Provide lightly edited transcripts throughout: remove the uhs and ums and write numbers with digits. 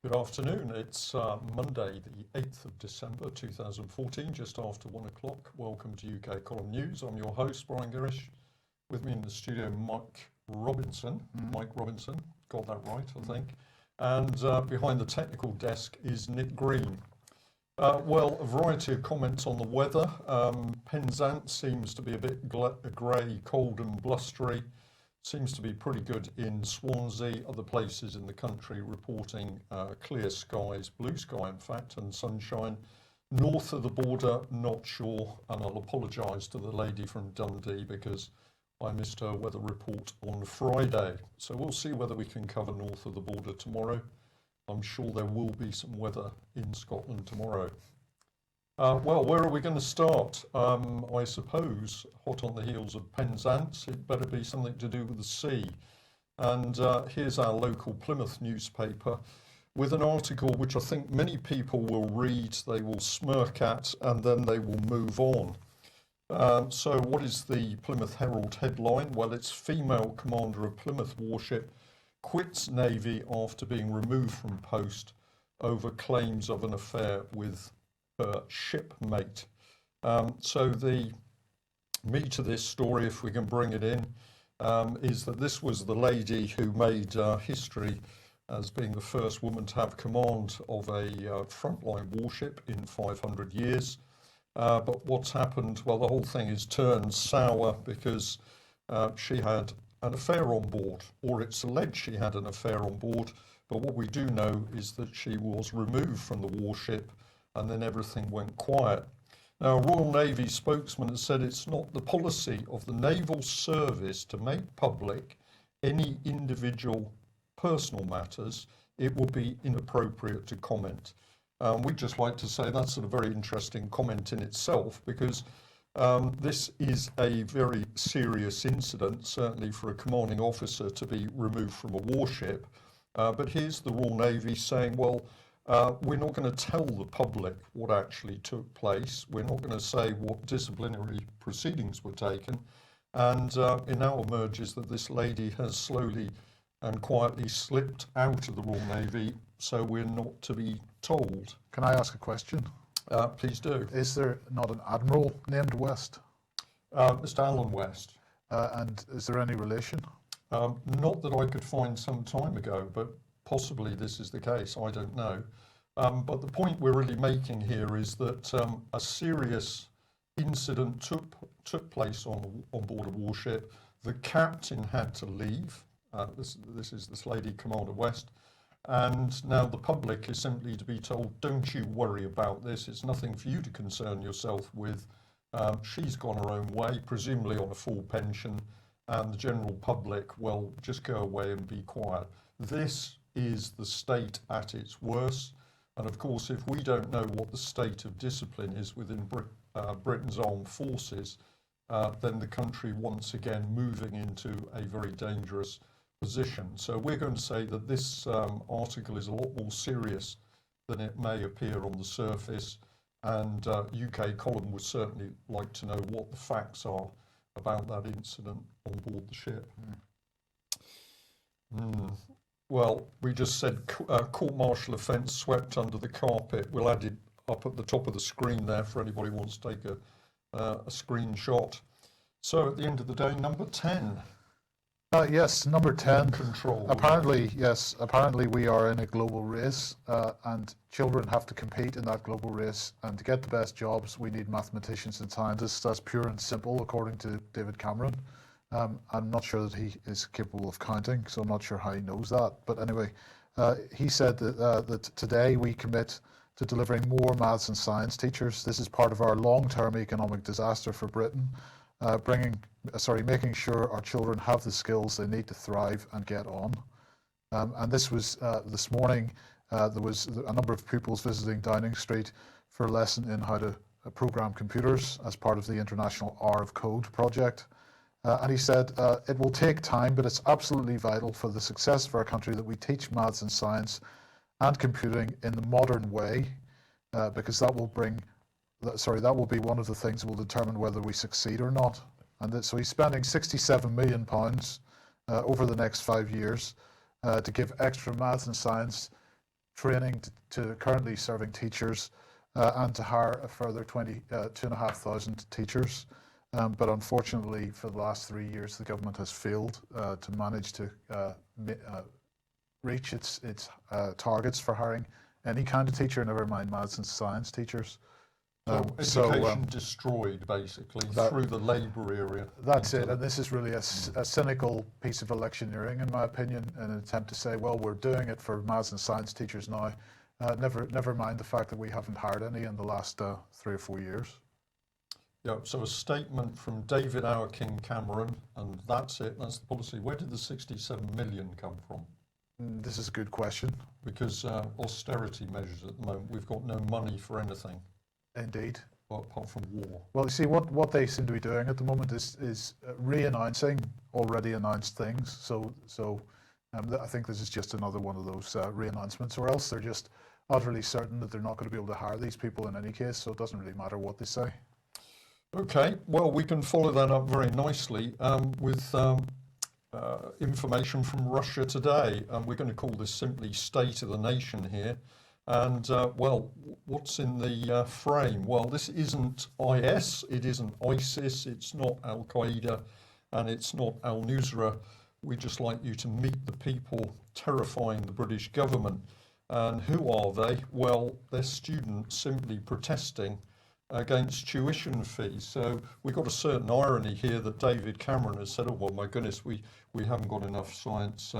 Good afternoon. It's Monday, the 8th of December 2014, just after 1 o'clock. Welcome to UK Column News. I'm your host, Brian Girish. With me in the studio, Mike Robinson. Got that right, I think. And behind the technical desk is Nick Green. Well, a variety of comments on the weather. Penzance seems to be a bit grey, cold and blustery. Seems to be pretty good in Swansea. Other places in the country reporting clear skies, blue sky in fact, and sunshine. North of the border, not sure, and I'll apologise to the lady from Dundee because I missed her weather report on Friday. So we'll see whether we can cover north of the border tomorrow. I'm sure there will be some weather in Scotland tomorrow. Well, where are we going to start? I suppose, hot on the heels of Penzance, it better be something to do with the sea. And here's our local Plymouth newspaper with an article which I think many people will read, they will smirk at, and then they will move on. So what is the Plymouth Herald headline? Well, it's female commander of Plymouth warship quits Navy after being removed from post over claims of an affair with her shipmate. So the meat of this story, if we can bring it in, is that this was the lady who made history as being the first woman to have command of a frontline warship in 500 years. But what's happened? Well, the whole thing is turned sour because she had an affair on board, or it's alleged she had an affair on board. But what we do know is that she was removed from the warship and then everything went quiet. Now, a Royal Navy spokesman has said it's not the policy of the Naval Service to make public any individual personal matters. It will be inappropriate to comment. We'd just like to say that's a very interesting comment in itself because this is a very serious incident, certainly for a commanding officer to be removed from a warship. But here's the Royal Navy saying, well, we're not going to tell the public what actually took place. We're not going to say what disciplinary proceedings were taken. And it now emerges that this lady has slowly and quietly slipped out of the Royal Navy, so we're not to be told. Can I ask a question? Please do. Is there not an admiral named West? Mr. Alan West. And is there any relation? Not that I could find some time ago, but possibly this is the case, I don't know. But the point we're really making here is that a serious incident took place on board a warship. The captain had to leave. This is this lady, Commander West. And now the public is simply to be told, don't you worry about this. It's nothing for you to concern yourself with. She's gone her own way, presumably on a full pension. And the general public, well, just go away and be quiet. This is the state at its worst. And of course, if we don't know what the state of discipline is within Britain's armed forces, then the country once again moving into a very dangerous position. So we're going to say that this article is a lot more serious than it may appear on the surface. And UK Column would certainly like to know what the facts are about that incident on board the ship. Well, we just said court-martial offence swept under the carpet. We'll add it up at the top of the screen there for anybody who wants to take a screenshot. So at the end of the day, number 10. Yes, number 10. Control. Apparently we are in a global race and children have to compete in that global race, and to get the best jobs we need mathematicians and scientists. That's pure and simple according to David Cameron. I'm not sure that he is capable of counting, so I'm not sure how he knows that. But anyway, he said that today we commit to delivering more maths and science teachers. This is part of our long-term economic disaster for Britain, making sure our children have the skills they need to thrive and get on. And this was this morning, there was a number of pupils visiting Downing Street for a lesson in how to program computers as part of the International Hour of Code project. And he said, it will take time, but it's absolutely vital for the success of our country that we teach maths and science and computing in the modern way, because that will be one of the things that will determine whether we succeed or not. And so he's spending £67 million over the next 5 years to give extra maths and science training to currently serving teachers and to hire a further 2,500 teachers. But unfortunately, for the last 3 years, the government has failed to manage to reach its targets for hiring any kind of teacher, never mind maths and science teachers. So education destroyed, basically, through the Labour area. That's it, and this is really a cynical piece of electioneering, in my opinion, in an attempt to say, well, we're doing it for maths and science teachers now. Never mind the fact that we haven't hired any in the last 3 or 4 years. Yeah, so a statement from David Our King Cameron, and that's it, that's the policy. Where did the 67 million come from? This is a good question. Because austerity measures at the moment, we've got no money for anything. Indeed. Well, apart from war. Well, you see, what they seem to be doing at the moment is re-announcing already announced things. So I think this is just another one of those re-announcements, or else they're just utterly certain that they're not going to be able to hire these people in any case, so it doesn't really matter what they say. Okay, well, we can follow that up very nicely with information from Russia today. We're going to call this simply State of the Nation here. And, well, what's in the frame? Well, this isn't IS, it isn't ISIS, it's not Al-Qaeda, and it's not Al-Nusra. We'd just like you to meet the people terrifying the British government. And who are they? Well, they're students simply protesting against tuition fees. So we've got a certain irony here that David Cameron has said, oh, well, my goodness, we haven't got enough science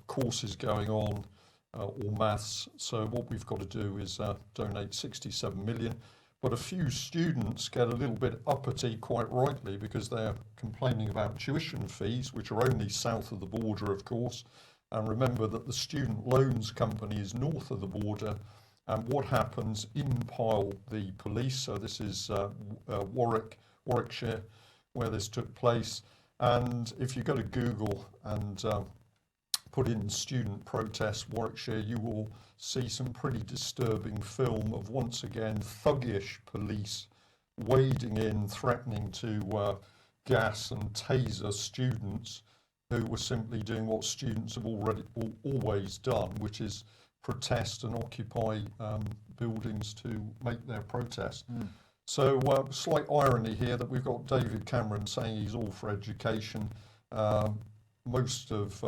courses going on or maths. So what we've got to do is donate 67 million. But a few students get a little bit uppity, quite rightly, because they're complaining about tuition fees, which are only south of the border, of course. And remember that the student loans company is north of the border. And what happens, in pile the police, so this is Warwickshire, where this took place. And if you go to Google and put in student protest Warwickshire, you will see some pretty disturbing film of, once again, thuggish police wading in, threatening to gas and taser students who were simply doing what students have always done, which is protest and occupy buildings to make their protest. So slight irony here that we've got David Cameron saying he's all for education. Most of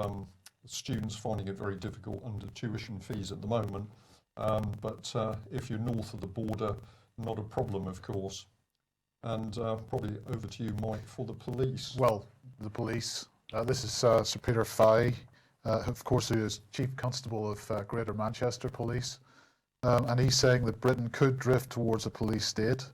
students finding it very difficult under tuition fees at the moment. But if you're north of the border, not a problem, of course. And probably over to you, Mike, for the police. Well, the police. This is Sir Peter Fahey, of course, who is Chief Constable of Greater Manchester Police. And he's saying that Britain could drift towards a police state.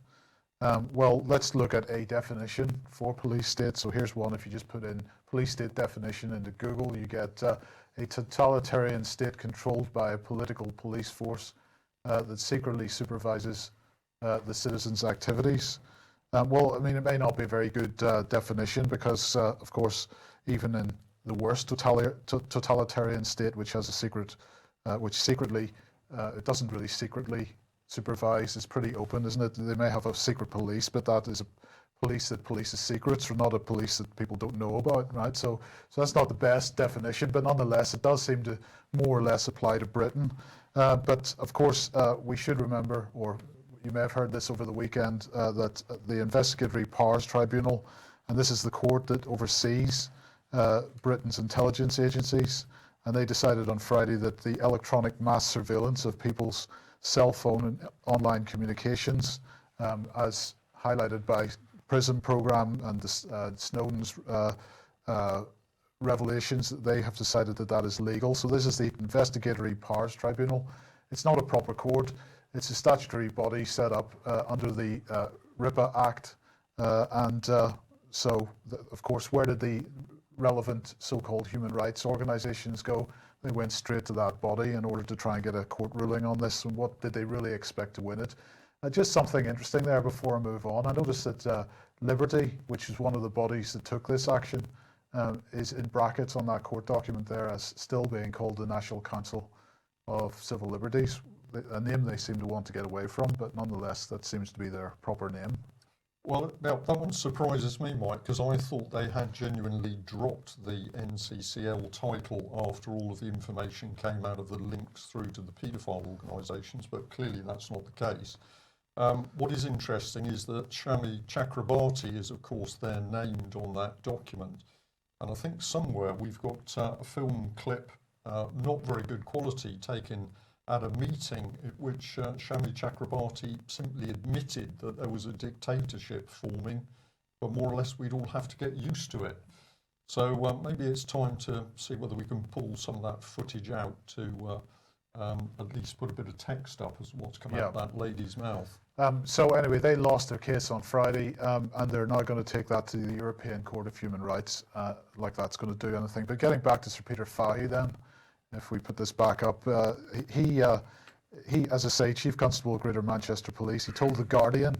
Well, let's look at a definition for police state. So here's one. If you just put in police state definition into Google, you get a totalitarian state controlled by a political police force that secretly supervises the citizens' activities. Well, I mean, it may not be a very good definition because, of course, even in the worst totalitarian state, which has a secret, which secretly, it doesn't really secretly supervise, it's pretty open, isn't it? They may have a secret police, but that is a police that polices secrets, or not a police that people don't know about, right? So that's not the best definition, but nonetheless, it does seem to more or less apply to Britain. But of course, we should remember, or you may have heard this over the weekend, that the Investigatory Powers Tribunal, and this is the court that oversees Britain's intelligence agencies, and they decided on Friday that the electronic mass surveillance of people's cell phone and online communications, as highlighted by PRISM program and Snowden's revelations, that they have decided that that is legal. So this is the Investigatory Powers Tribunal. It's not a proper court. It's a statutory body set up under the RIPA Act. So, of course, where did the relevant so-called human rights organizations go? They went straight to that body in order to try and get a court ruling on this. And what did they really expect to win it? Just something interesting there before I move on. I noticed that Liberty, which is one of the bodies that took this action, is in brackets on that court document there as still being called the National Council of Civil Liberties, a name they seem to want to get away from, but nonetheless, that seems to be their proper name. Well, now that one surprises me, Mike, because I thought they had genuinely dropped the NCCL title after all of the information came out of the links through to the paedophile organisations, but clearly that's not the case. What is interesting is that Shami Chakrabarti is, of course, there named on that document. And I think somewhere we've got a film clip, not very good quality, taken at a meeting at which Shami Chakrabarti simply admitted that there was a dictatorship forming, but more or less we'd all have to get used to it. So maybe it's time to see whether we can pull some of that footage out to at least put a bit of text up as what's come out of that lady's mouth. So anyway, they lost their case on Friday, and they're now going to take that to the European Court of Human Rights, like that's going to do anything. But getting back to Sir Peter Fahy then, if we put this back up, he, as I say, Chief Constable of Greater Manchester Police, he told The Guardian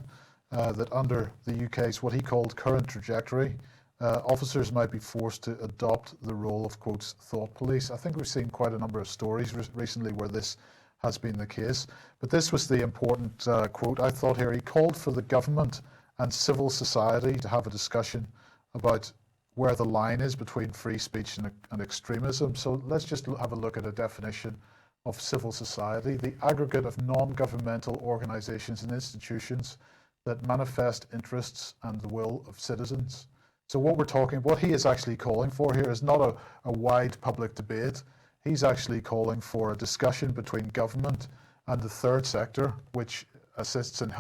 that under the UK's what he called current trajectory, officers might be forced to adopt the role of, quotes, thought police. I think we've seen quite a number of stories recently where this has been the case. But this was the important quote I thought here. He called for the government and civil society to have a discussion about where the line is between free speech and extremism. So let's just have a look at a definition of civil society: the aggregate of non-governmental organizations and institutions that manifest interests and the will of citizens. So what he is actually calling for here is not a wide public debate. He's actually calling for a discussion between government and the third sector, which assists in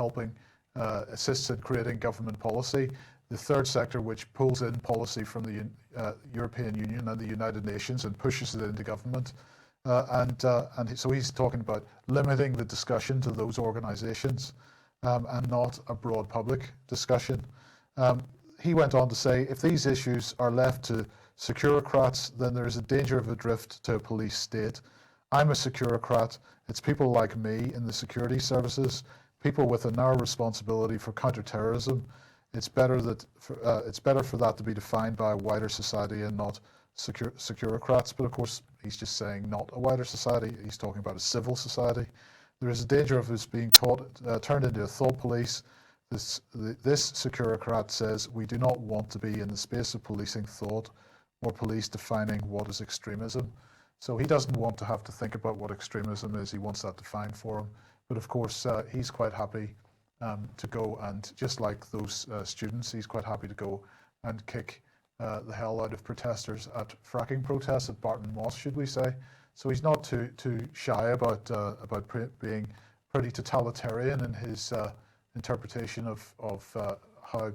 creating government policy. The third sector, which pulls in policy from the European Union and the United Nations and pushes it into government. And so he's talking about limiting the discussion to those organizations and not a broad public discussion. He went on to say, if these issues are left to securocrats, then there is a danger of a drift to a police state. I'm a securocrat. It's people like me in the security services, people with a narrow responsibility for counter-terrorism. It's better for that to be defined by a wider society and not securocrats. But of course, he's just saying not a wider society. He's talking about a civil society. There is a danger of us being turned into a thought police. This securocrat says we do not want to be in the space of policing thought or police defining what is extremism. So he doesn't want to have to think about what extremism is. He wants that defined for him. But of course, he's quite happy to go and, just like those students, he's quite happy to go and kick the hell out of protesters at fracking protests at Barton Moss, should we say. So he's not too shy about being pretty totalitarian in his interpretation of how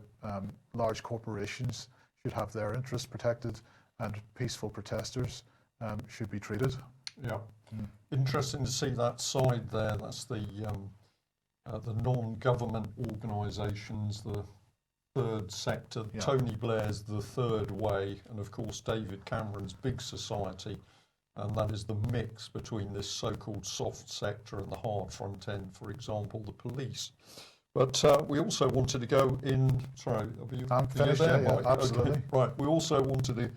large corporations should have their interests protected and peaceful protesters should be treated. Yeah, interesting to see that side there. That's the non-government organisations, the third sector. Yeah. Tony Blair's the third way, and of course David Cameron's big society, and that is the mix between this so-called soft sector and the hard front end, for example, the police. But we also wanted to go in. Sorry, I'm finished there, Mike? Absolutely. Okay. Right. We also wanted to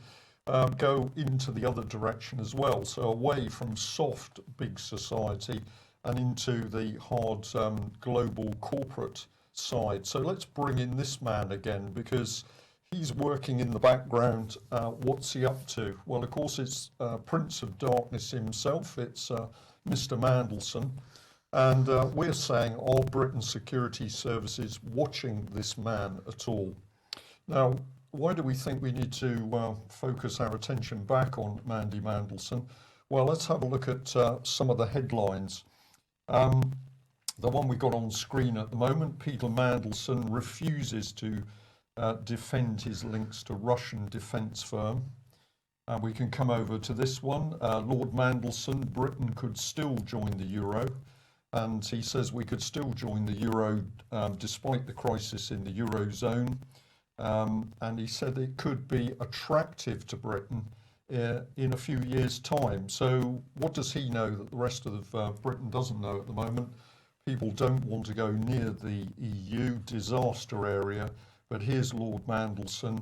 go into the other direction as well. So away from soft big society and into the hard global corporate side. So let's bring in this man again, because he's working in the background. What's he up to? Well, of course, it's Prince of Darkness himself. It's Mr. Mandelson. And we're saying, are Britain's security services watching this man at all? Now, why do we think we need to focus our attention back on Mandy Mandelson? Well, let's have a look at some of the headlines. The one we got on screen at the moment, Peter Mandelson refuses to defend his links to Russian defence firm. We can come over to this one. Lord Mandelson, Britain could still join the Euro. And he says we could still join the Euro despite the crisis in the Eurozone. And he said it could be attractive to Britain in a few years' time. So what does he know that the rest of Britain doesn't know at the moment? People don't want to go near the EU disaster area. But here's Lord Mandelson,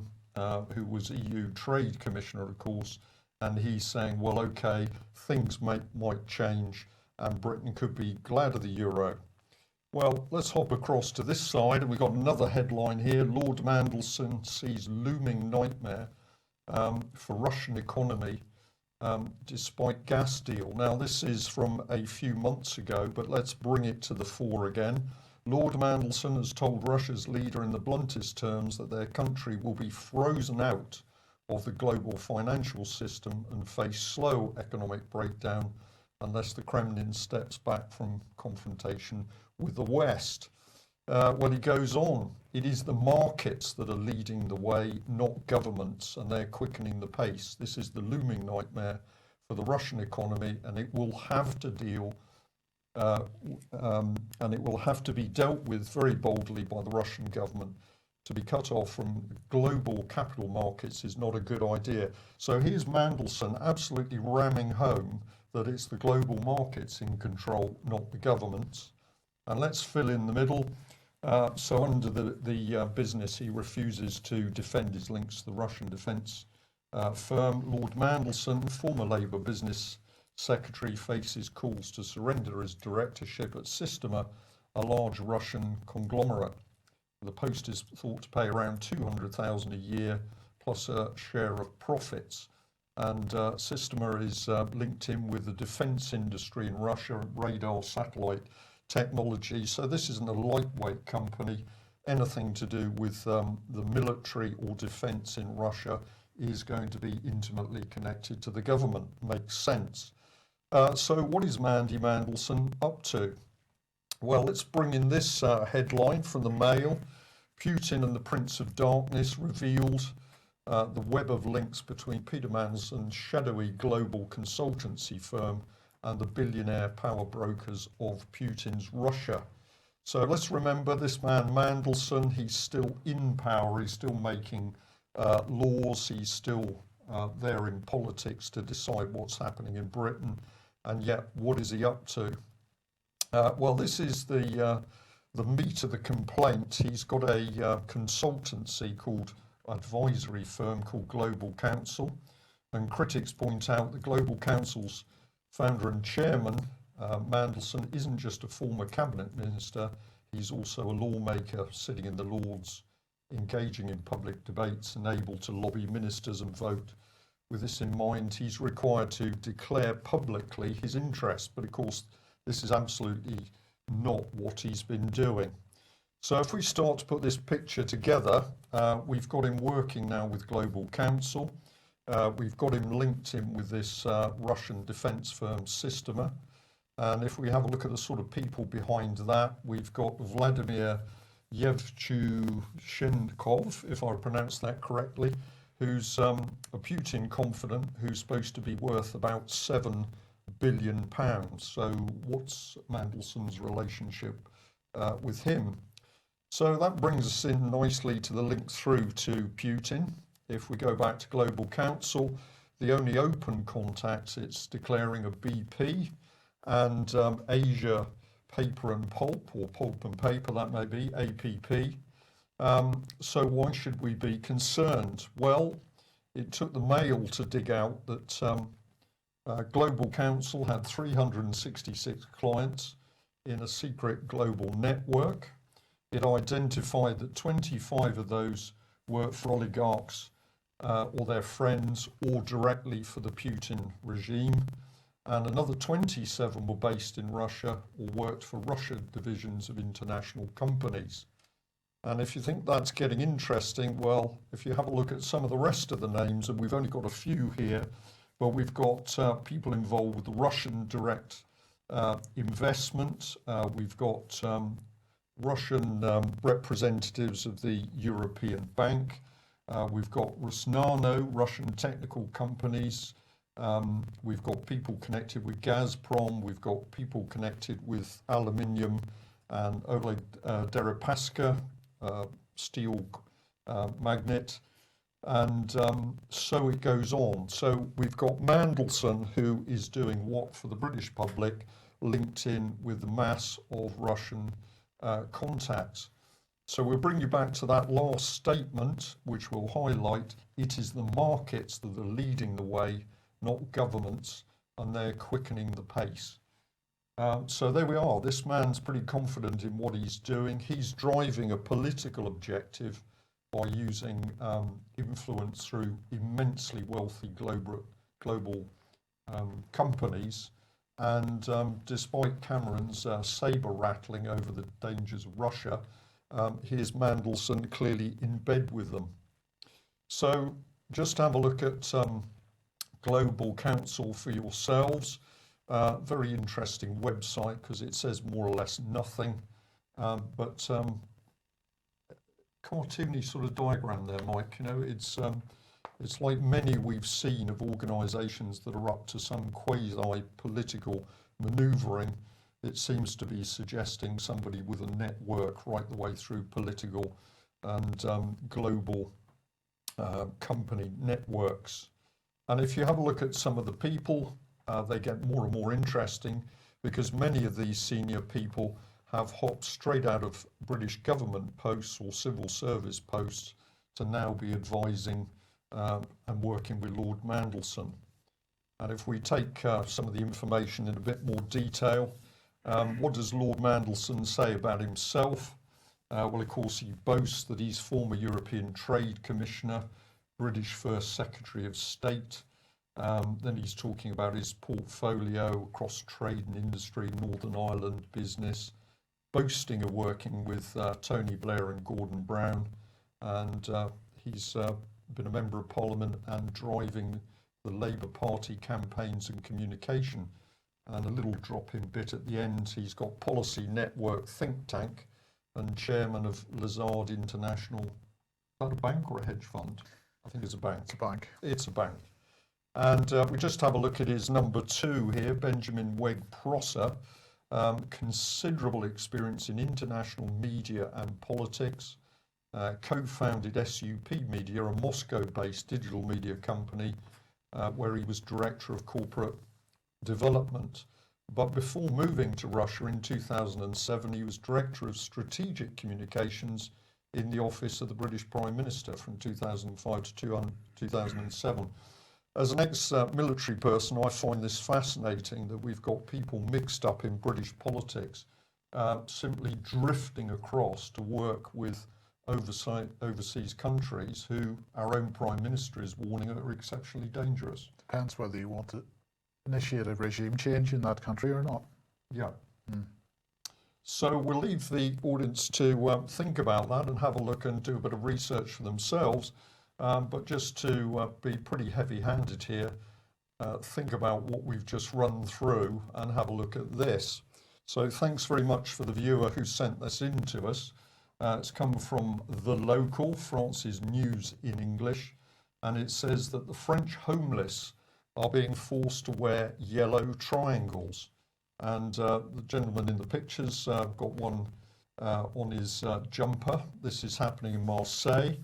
who was EU Trade Commissioner, of course, and he's saying, well, okay, things might change, and Britain could be glad of the euro. Well, let's hop across to this side, and we've got another headline here. Lord Mandelson sees looming nightmare for Russian economy despite gas deal. Now, this is from a few months ago, but let's bring it to the fore again. Lord Mandelson has told Russia's leader in the bluntest terms that their country will be frozen out of the global financial system and face slow economic breakdown unless the Kremlin steps back from confrontation with the West. Well, he goes on, it is the markets that are leading the way, not governments, and they're quickening the pace. This is the looming nightmare for the Russian economy, and it will have to deal and it will have to be dealt with very boldly by the Russian government. To be cut off from global capital markets is not a good idea. So here's Mandelson absolutely ramming home that it's the global markets in control, not the governments. And let's fill in the middle. So under the business, he refuses to defend his links to the Russian defence firm. Lord Mandelson, former Labour business secretary, faces calls to surrender his directorship at Systema, a large Russian conglomerate. The post is thought to pay around $200,000 a year plus a share of profits. And Systema is linked in with the defence industry in Russia, radar, satellite technology. So this isn't a lightweight company. Anything to do with the military or defence in Russia is going to be intimately connected to the government. Makes sense. So what is Mandy Mandelson up to? Well, let's bring in this headline from the Mail. Putin and the Prince of Darkness revealed the web of links between Peter Mandelson's shadowy global consultancy firm and the billionaire power brokers of Putin's Russia. So let's remember this man Mandelson, he's still in power, he's still making laws, he's still there in politics to decide what's happening in Britain, and yet what is he up to? Well, this is the meat of the complaint. He's got a consultancy called advisory firm called Global Counsel, and critics point out the Global Counsel's founder and chairman, Mandelson, isn't just a former cabinet minister, he's also a lawmaker sitting in the Lords, engaging in public debates and able to lobby ministers and vote. With this in mind, he's required to declare publicly his interest, but of course this is absolutely not what he's been doing. So if we start to put this picture together, we've got him working now with Global Counsel. We've got him linked in with this Russian defence firm Systema. And if we have a look at the sort of people behind that, we've got Vladimir Yevtushenkov, if I pronounce that correctly, who's a Putin confidant who's supposed to be worth about £7 billion. So what's Mandelson's relationship with him? So that brings us in nicely to the link through to Putin. If we go back to Global Counsel, the only open contacts, it's declaring a BP and Asia Paper and Pulp, or Pulp and Paper, that may be, APP. So why should we be concerned? Well, it took the Mail to dig out that Global Counsel had 366 clients in a secret global network. It identified that 25 of those worked for oligarchs or their friends or directly for the Putin regime, and another 27 were based in Russia or worked for Russian divisions of international companies. And if you think that's getting interesting, well, if you have a look at some of the rest of the names, and we've only got a few here, but we've got people involved with the Russian direct investment. We've got Russian representatives of the European Bank. We've got Rusnano, Russian technical companies. We've got people connected with Gazprom. We've got people connected with aluminium and Oleg Deripaska, steel magnate. And so it goes on. So we've got Mandelson, who is doing what for the British public, linked in with the mass of Russian contacts. So we'll bring you back to that last statement, which will highlight it is the markets that are leading the way, not governments, and they're quickening the pace. So there we are. This man's pretty confident in what he's doing. He's driving a political objective by using influence through immensely wealthy global companies. And despite Cameron's sabre rattling over the dangers of Russia, here's Mandelson clearly in bed with them. So just have a look at Global Council for yourselves. Very interesting website because it says more or less nothing, but cartoony sort of diagram there, Mike. You know, it's like many we've seen of organisations that are up to some quasi-political manoeuvring. It seems to be suggesting somebody with a network right the way through political and global company networks. And if you have a look at some of the people, they get more and more interesting because many of these senior people have hopped straight out of British government posts or civil service posts to now be advising and working with Lord Mandelson. And if we take some of the information in a bit more detail, what does Lord Mandelson say about himself? Well, of course, he boasts that he's former European Trade Commissioner, British First Secretary of State. Then he's talking about his portfolio across trade and industry, Northern Ireland business, boasting of working with Tony Blair and Gordon Brown. And he's been a Member of Parliament and driving the Labour Party campaigns and communication. And a little drop-in bit at the end, he's got Policy Network think tank and chairman of Lazard International. Is that a bank or a hedge fund? I think it's a bank. It's a bank. It's a bank. And we just have a look at his number 2 here, Benjamin Wegg-Prosser. Considerable experience in international media and politics. Co-founded SUP Media, a Moscow-based digital media company, where he was Director of Corporate Development. But before moving to Russia in 2007, he was Director of Strategic Communications in the Office of the British Prime Minister from 2005 to 2007. As an ex-military person, I find this fascinating that we've got people mixed up in British politics, simply drifting across to work with overseas countries who our own Prime Minister is warning are exceptionally dangerous. Depends whether you want to initiate a regime change in that country or not. Yeah. So we'll leave the audience to think about that and have a look and do a bit of research for themselves. But just to be pretty heavy-handed here, think about what we've just run through and have a look at this. So thanks very much for the viewer who sent this in to us. It's come from The Local, France's news in English, and it says that the French homeless are being forced to wear yellow triangles. And the gentleman in the pictures got one on his jumper. This is happening in Marseille.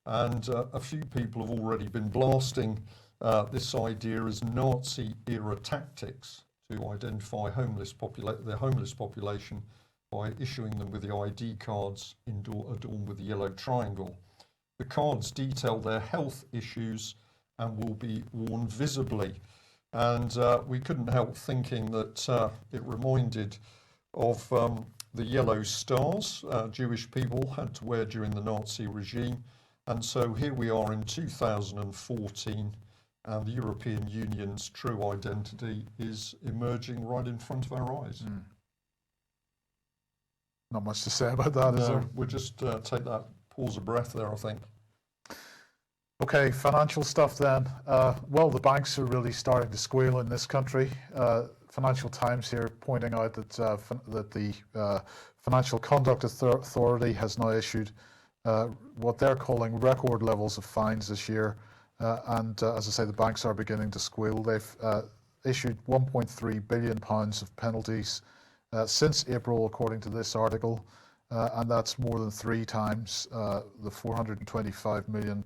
And a few people have already been blasting this idea as Nazi-era tactics to identify the homeless population by issuing them with the ID cards adorned with the yellow triangle. The cards detail their health issues and will be worn visibly. And we couldn't help thinking that it reminded of the yellow stars Jewish people had to wear during the Nazi regime. And so here we are in 2014, and the European Union's true identity is emerging right in front of our eyes. Not much to say about that, is there? We'll just take that pause of breath there, I think. Okay, financial stuff then. Well, the banks are really starting to squeal in this country. Financial Times here pointing out that the Financial Conduct Authority has now issued what they're calling record levels of fines this year. And as I say, the banks are beginning to squeal. They've issued £1.3 billion of penalties since April, according to this article. And that's more than 3 times the £425 million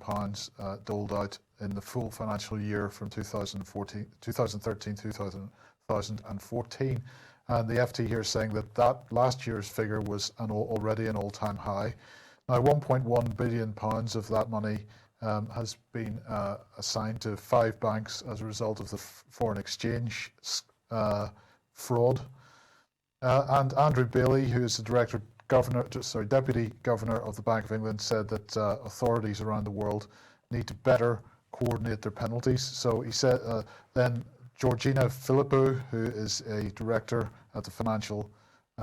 doled out in the full financial year from 2013 2014. And the FT here is saying that last year's figure was already an all-time high. Now, £1.1 billion of that money has been assigned to 5 banks as a result of the foreign exchange fraud. And Andrew Bailey, who is the Deputy Governor of the Bank of England, said that authorities around the world need to better coordinate their penalties. So he said, then Georgina Philippou, who is a director at the Financial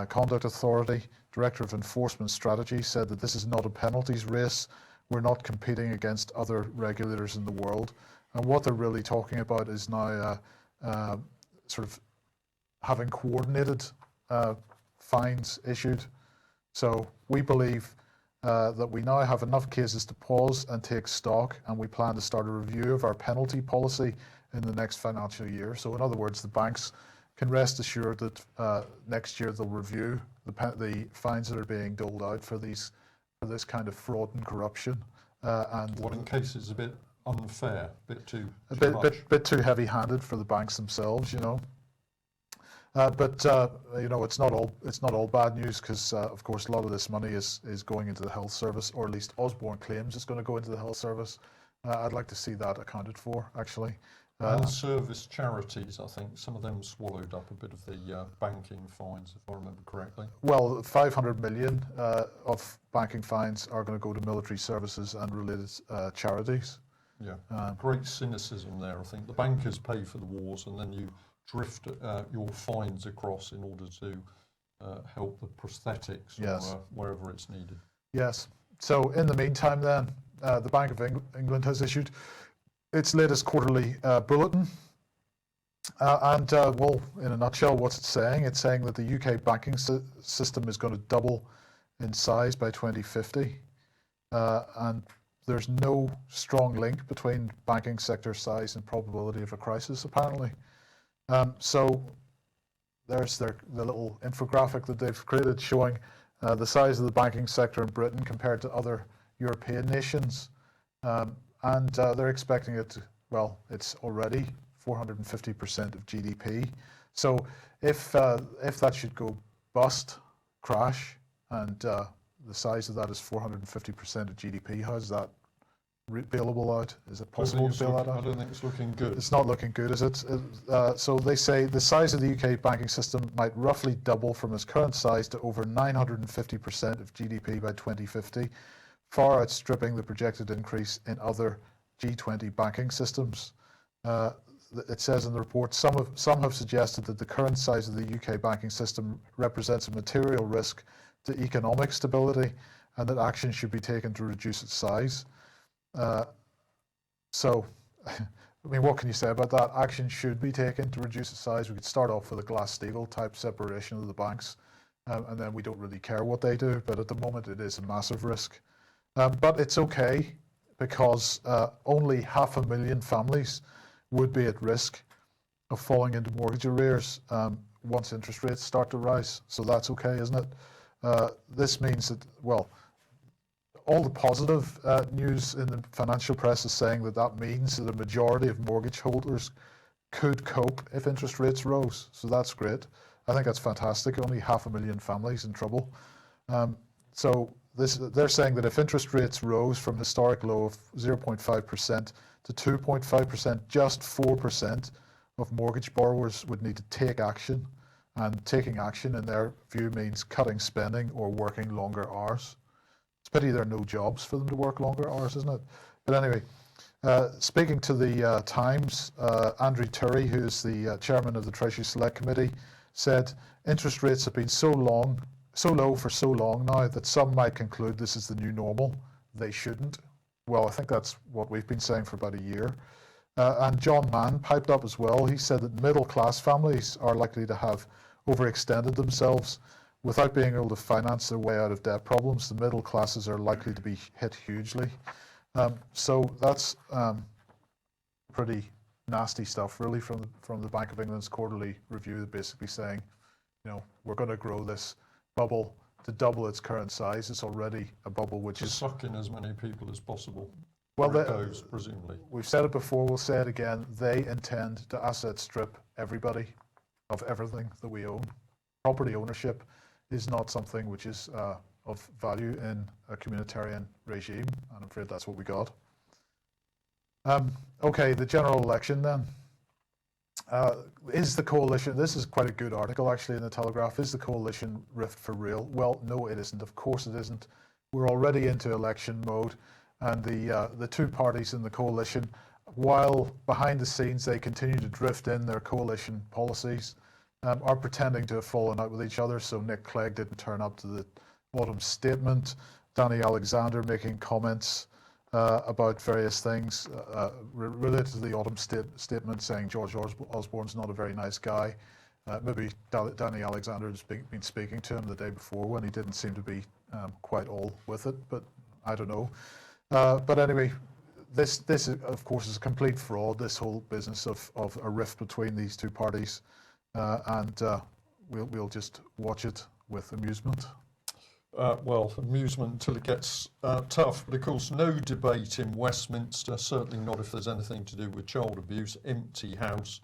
Conduct Authority, Director of Enforcement Strategy, said that this is not a penalties race. We're not competing against other regulators in the world. And what they're really talking about is now sort of having coordinated fines issued. So we believe that we now have enough cases to pause and take stock, and we plan to start a review of our penalty policy in the next financial year. So in other words, the banks can rest assured that next year they'll review the fines that are being doled out for this kind of fraud and corruption. And what in cases a bit unfair, bit too bit too heavy-handed for the banks themselves, you know. But you know, it's not all bad news, because of course a lot of this money is going into the health service, or at least Osborne claims it's going to go into the health service. I'd like to see that accounted for, actually. And service charities, I think some of them swallowed up a bit of the banking fines, if I remember correctly. Well, 500 million of banking fines are going to go to military services and related charities. Yeah, great cynicism there. I think the bankers pay for the wars, and then you drift your fines across in order to help the prosthetics, yes, or wherever it's needed. Yes. So in the meantime then, the Bank of England has issued its latest quarterly bulletin. Well, in a nutshell, what's it saying? It's saying that the UK banking system is going to double in size by 2050. And there's no strong link between banking sector size and probability of a crisis, apparently. So there's the little infographic that they've created showing the size of the banking sector in Britain compared to other European nations. And they're expecting it to, well, it's already 450% of GDP. So if that should go bust, crash, and the size of that is 450% of GDP, how's that bailable out? Is it possible to bail that out? I don't think it's looking good. It's not looking good, is it? So they say the size of the UK banking system might roughly double from its current size to over 950% of GDP by 2050, far outstripping the projected increase in other G20 banking systems. It says in the report, some have suggested that the current size of the UK banking system represents a material risk to economic stability, and that action should be taken to reduce its size. So, I mean, what can you say about that? Action should be taken to reduce its size. We could start off with a Glass-Steagall type separation of the banks, and then we don't really care what they do, but at the moment it is a massive risk. But it's okay, because only 500,000 families would be at risk of falling into mortgage arrears once interest rates start to rise. So that's okay, isn't it? This means that, well, all the positive news in the financial press is saying that means that a majority of mortgage holders could cope if interest rates rose. So that's great. I think that's fantastic. Only 500,000 families in trouble. So they're saying that if interest rates rose from historic low of 0.5% to 2.5%, just 4% of mortgage borrowers would need to take action. And taking action, in their view, means cutting spending or working longer hours. It's a pity there are no jobs for them to work longer hours, isn't it? But anyway, speaking to the Times, Andrew Turry, who is the chairman of the Treasury Select Committee, said interest rates have been so low for so long now that some might conclude this is the new normal. They shouldn't. Well, I think that's what we've been saying for about a year. And John Mann piped up as well. He said that middle-class families are likely to have overextended themselves without being able to finance their way out of debt problems. The middle classes are likely to be hit hugely. So that's pretty nasty stuff, really, from the Bank of England's quarterly review, basically saying, you know, we're going to grow this bubble to double its current size. It's already a bubble which is suck in as many people as possible. Well, it goes, presumably. We've said it before, we'll say it again. They intend to asset strip everybody of everything that we own. Property ownership is not something which is of value in a communitarian regime, and I'm afraid that's what we got. Okay, the general election then. Is the coalition, this is quite a good article actually in the Telegraph, is the coalition rift for real? Well, no, it isn't. Of course it isn't. We're already into election mode, and the two parties in the coalition, while behind the scenes they continue to drift in their coalition policies, are pretending to have fallen out with each other. So Nick Clegg didn't turn up to the autumn statement. Danny Alexander making comments about various things related to the autumn statement, saying George Osborne's not a very nice guy. Maybe Danny Alexander has been speaking to him the day before when he didn't seem to be quite all with it, but I don't know. But anyway, this is, of course, is a complete fraud, this whole business of a rift between these two parties, and we'll just watch it with amusement. Well, amusement until it gets tough. But of course, no debate in Westminster, certainly not if there's anything to do with child abuse, empty house,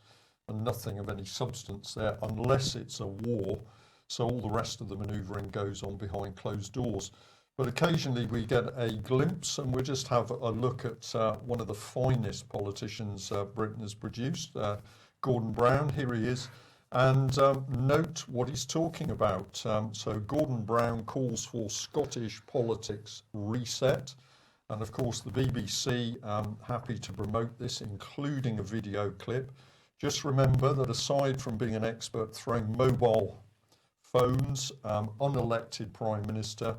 and nothing of any substance there, unless it's a war. So all the rest of the manoeuvring goes on behind closed doors. But occasionally we get a glimpse, and we'll just have a look at one of the finest politicians Britain has produced, Gordon Brown. Here he is. And note what he's talking about. So Gordon Brown calls for Scottish politics reset. And of course, the BBC happy to promote this, including a video clip. Just remember that aside from being an expert throwing mobile phones, unelected Prime Minister,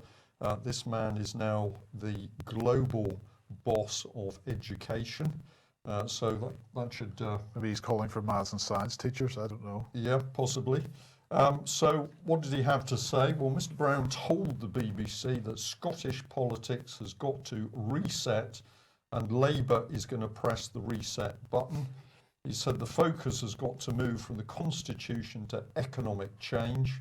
this man is now the global boss of education. So that should... Maybe he's calling for maths and science teachers, I don't know. Yeah, possibly. So what did he have to say? Well, Mr. Brown told the BBC that Scottish politics has got to reset, and Labour is going to press the reset button. He said the focus has got to move from the constitution to economic change.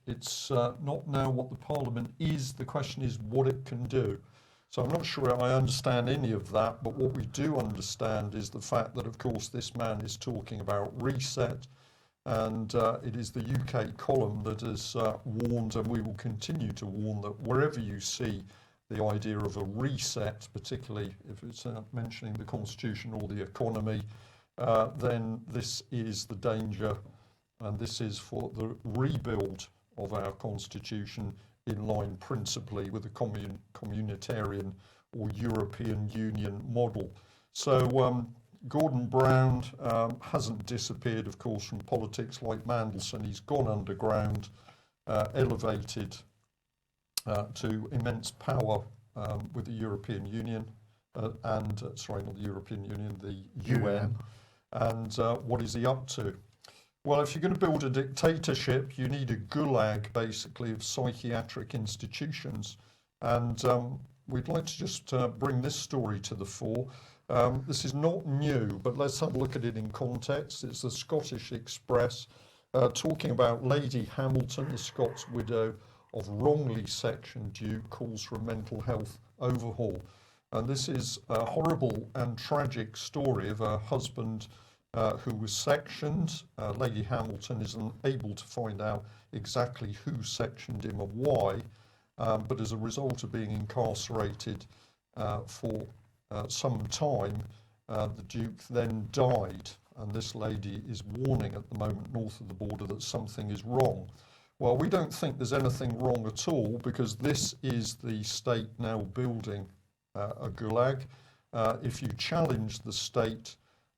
It's not now what the Parliament is, the question is what it can do. So I'm not sure I understand any of that, but what we do understand is the fact that, of course, this man is talking about reset, and it is the UK column that has warned, and we will continue to warn, that wherever you see the idea of a reset, particularly if it's mentioning the constitution or the economy, then this is the danger, and this is for the rebuild of our constitution in line principally with the communitarian or European Union model. So Gordon Brown hasn't disappeared, of course, from politics like Mandelson. He's gone underground, elevated to immense power with the European Union and, sorry, not the European Union, the UN. And what is he up to? Well, if you're going to build a dictatorship, you need a gulag, basically, of psychiatric institutions. And we'd like to just bring this story to the fore. This is not new, but let's have a look at it in context. It's the Scottish Express talking about Lady Hamilton, the Scots widow of wrongly sectioned Duke, calls for a mental health overhaul. And this is a horrible and tragic story of a husband who was sectioned. Lady Hamilton is unable to find out exactly who sectioned him and why, but as a result of being incarcerated for some time, the Duke then died, and this lady is warning at the moment north of the border that something is wrong. Well, we don't think there's anything wrong at all, because this is the state now building a gulag. If you challenge the state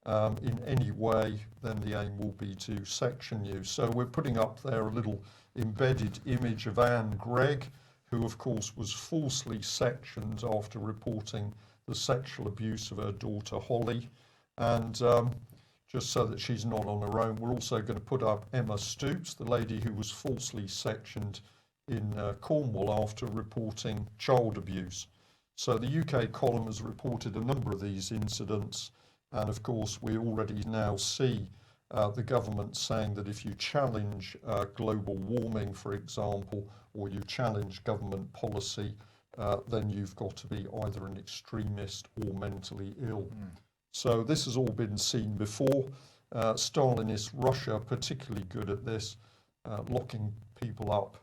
in any way, then the aim will be to section you. So we're putting up there a little embedded image of Anne Gregg, who of course was falsely sectioned after reporting the sexual abuse of her daughter Holly. And just so that she's not on her own, we're also going to put up Emma Stoops, the lady who was falsely sectioned in Cornwall after reporting child abuse. So the UK column has reported a number of these incidents. And of course, we already now see the government saying that if you challenge global warming, for example, or you challenge government policy, then you've got to be either an extremist or mentally ill. So this has all been seen before. Stalinist Russia, particularly good at this, locking people up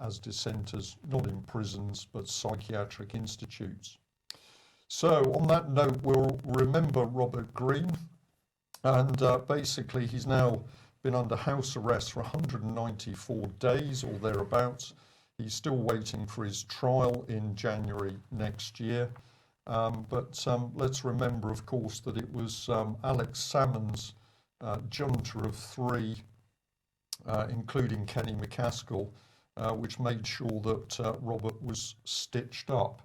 as dissenters, not in prisons, but psychiatric institutes. So on that note, we'll remember Robert Greene. And basically, he's now been under house arrest for 194 days or thereabouts. He's still waiting for his trial in January next year. But let's remember, of course, that it was Alex Salmond's junta of three, including Kenny McCaskill, which made sure that Robert was stitched up.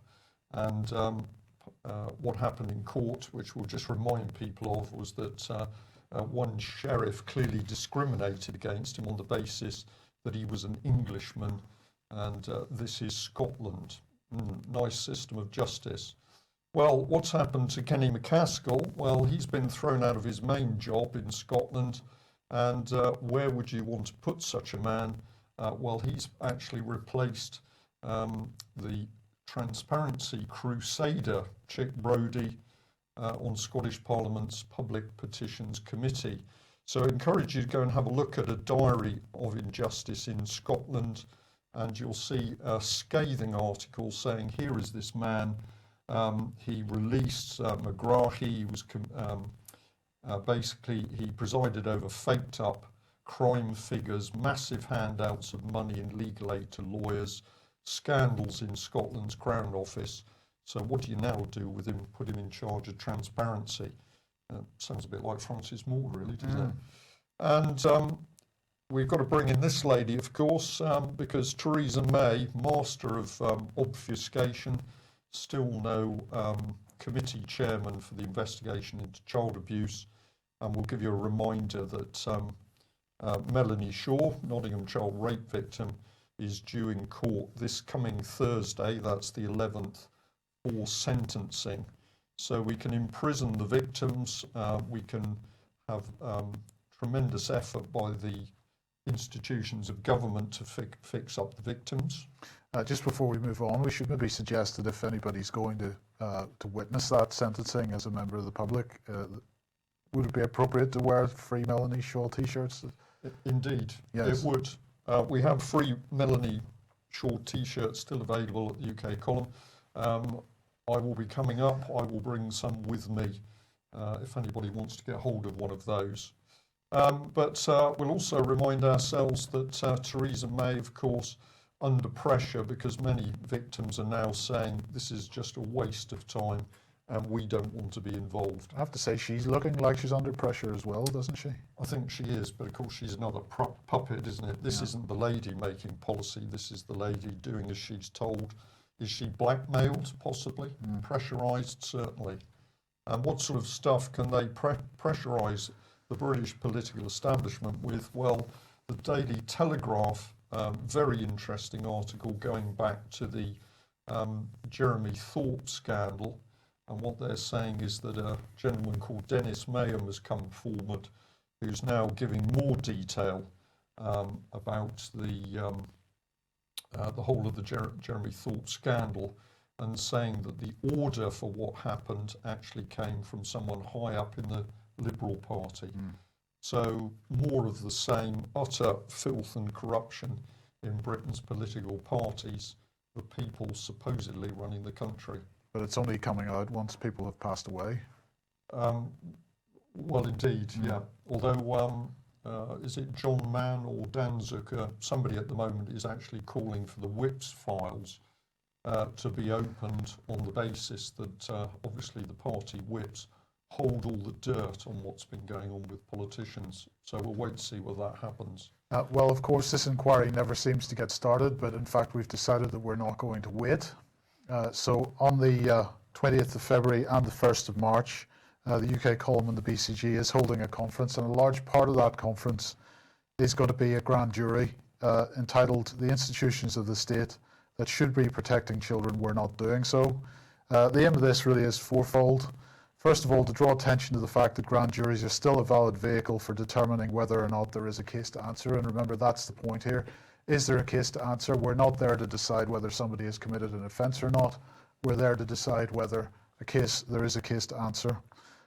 And what happened in court, which we'll just remind people of, was that one sheriff clearly discriminated against him on the basis that he was an Englishman, and this is Scotland. Nice system of justice. Well, what's happened to Kenny McCaskill? Well, he's been thrown out of his main job in Scotland, and where would you want to put such a man? Well, he's actually replaced the transparency crusader, Chick Brodie, on Scottish Parliament's Public Petitions Committee. So I encourage you to go and have a look at a diary of injustice in Scotland, and you'll see a scathing article saying, here is this man. He released McGrath. He was basically, he presided over faked up crime figures, massive handouts of money and legal aid to lawyers, scandals in Scotland's Crown Office. So what do you now do with him? Put him in charge of transparency. Sounds a bit like Francis Moore, really, doesn't it? And we've got to bring in this lady, of course, because Theresa May, master of obfuscation, still no committee chairman for the investigation into child abuse. And we'll give you a reminder that Melanie Shaw, Nottingham child rape victim, is due in court this coming Thursday, that's the 11th, for sentencing. So we can imprison the victims, we can have tremendous effort by the institutions of government to fix up the victims. Just before we move on, we should maybe suggest that if anybody's going to witness that sentencing as a member of the public, would it be appropriate to wear free Melanie Shaw t-shirts? Indeed, yes. It would. We have free Melanie Shaw t-shirts still available at the UK column. I will be coming up. I will bring some with me if anybody wants to get hold of one of those. But we'll also remind ourselves that Theresa May, of course, under pressure, because many victims are now saying this is just a waste of time and we don't want to be involved. I have to say, she's looking like she's under pressure as well, doesn't she? I think she is, but of course she's another puppet, isn't it? This isn't the lady making policy, this is the lady doing as she's told. Is she blackmailed, possibly? Pressurised, certainly. And what sort of stuff can they pressurise the British political establishment with? Well, the Daily Telegraph, very interesting article going back to the Jeremy Thorpe scandal. And what they're saying is that a gentleman called Dennis Mayhem has come forward, who's now giving more detail about the whole of the Jeremy Thorpe scandal, and saying that the order for what happened actually came from someone high up in the Liberal Party. So more of the same, utter filth and corruption in Britain's political parties, the people supposedly running the country. But it's only coming out once people have passed away. Well, indeed, yeah. Although, is it John Mann or Dan Zucker? Somebody at the moment is actually calling for the Whips files to be opened on the basis that obviously the party whips hold all the dirt on what's been going on with politicians. So we'll wait to see whether that happens. Well, of course, this inquiry never seems to get started, but in fact we've decided that we're not going to wait. So on the 20th of February and the 1st of March, the UK column in the BCG is holding a conference, and a large part of that conference is going to be a grand jury entitled "The Institutions of the State That Should Be Protecting Children Were Not Doing So." The aim of this really is fourfold. First of all, to draw attention to the fact that grand juries are still a valid vehicle for determining whether or not there is a case to answer, and remember, that's the point here. Is there a case to answer? We're not there to decide whether somebody has committed an offence or not. We're there to decide whether there is a case to answer.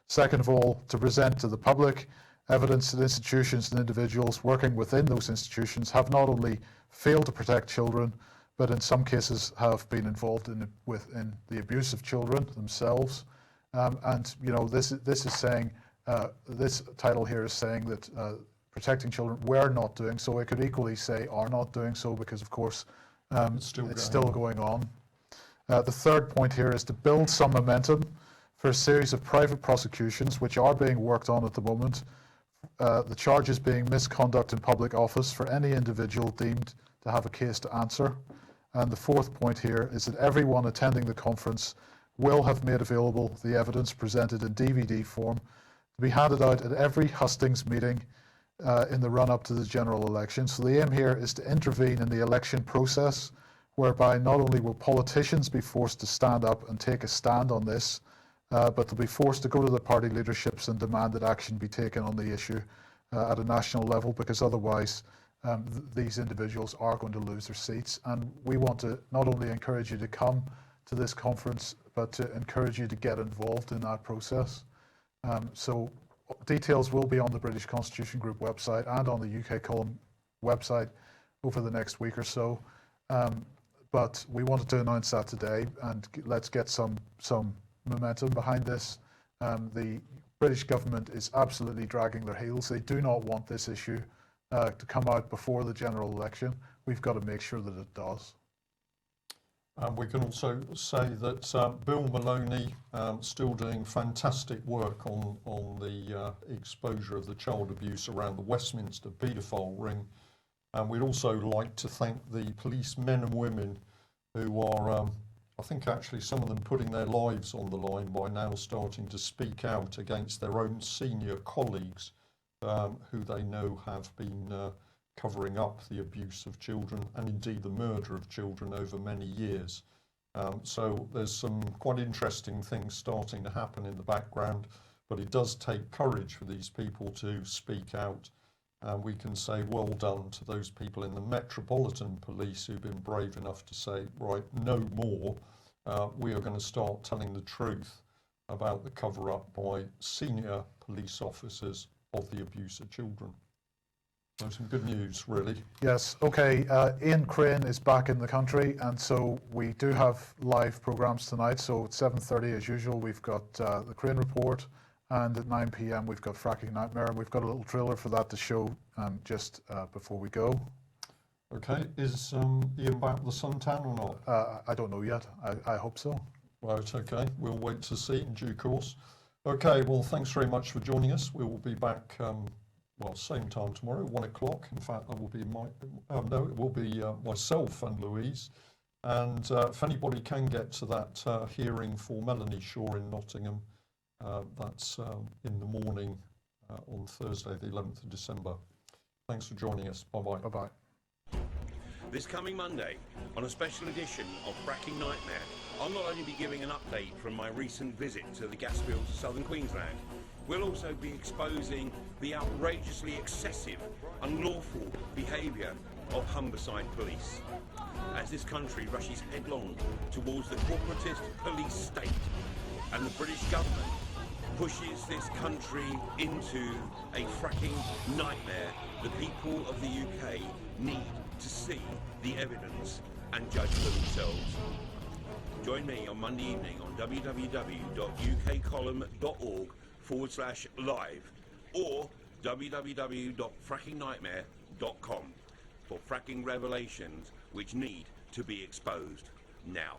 Second of all, to present to the public evidence that institutions and individuals working within those institutions have not only failed to protect children, but in some cases have been involved in the abuse of children themselves. And you know, this is saying this title here is saying that protecting children, we're not doing so. It could equally say are not doing so, because of course it's still going on. The third point here is to build some momentum for a series of private prosecutions which are being worked on at the moment. The charges being misconduct in public office for any individual deemed to have a case to answer. And the fourth point here is that everyone attending the conference will have made available the evidence presented in DVD form to be handed out at every hustings meeting in the run-up to the general election. So the aim here is to intervene in the election process, whereby not only will politicians be forced to stand up and take a stand on this, but they'll be forced to go to the party leaderships and demand that action be taken on the issue at a national level, because otherwise these individuals are going to lose their seats. And we want to not only encourage you to come to this conference, but to encourage you to get involved in that process. So details will be on the British Constitution Group website and on the UK Column website over the next week or so. But we wanted to announce that today, and let's get some momentum behind this. The British government is absolutely dragging their heels. They do not want this issue to come out before the general election. We've got to make sure that it does. We can also say that Bill Maloney still doing fantastic work on the exposure of the child abuse around the Westminster paedophile ring. And we'd also like to thank the police men and women who are, I think actually some of them putting their lives on the line by now starting to speak out against their own senior colleagues who they know have been covering up the abuse of children and indeed the murder of children over many years. So there's some quite interesting things starting to happen in the background, but it does take courage for these people to speak out. And we can say well done to those people in the Metropolitan Police who've been brave enough to say, right, no more. We are going to start telling the truth about the cover-up by senior police officers of the abuse of children. So some good news, really. Yes, okay. Ian Crane is back in the country, and so we do have live programmes tonight. So at 7:30 as usual, we've got the Crane Report, and at 9 p.m. we've got Fracking Nightmare, and we've got a little trailer for that to show just before we go. Okay, is Ian back with the suntan or not? I don't know yet. I hope so. Right, okay. We'll wait to see in due course. Okay, well, thanks very much for joining us. We will be back, same time tomorrow, 1 o'clock. In fact, that will be it will be myself and Louise. And if anybody can get to that hearing for Melanie Shaw in Nottingham, that's in the morning on Thursday, the 11th of December. Thanks for joining us. Bye-bye. Bye-bye. This coming Monday, on a special edition of Fracking Nightmare, I'll not only be giving an update from my recent visit to the gas fields of southern Queensland, we'll also be exposing the outrageously excessive, unlawful behaviour of Humberside police, as this country rushes headlong towards the corporatist police state, and the British government pushes this country into a fracking nightmare. The people of the UK need to see the evidence and judge for themselves. Join me on Monday evening on www.ukcolumn.org/live or www.frackingnightmare.com for fracking revelations which need to be exposed now.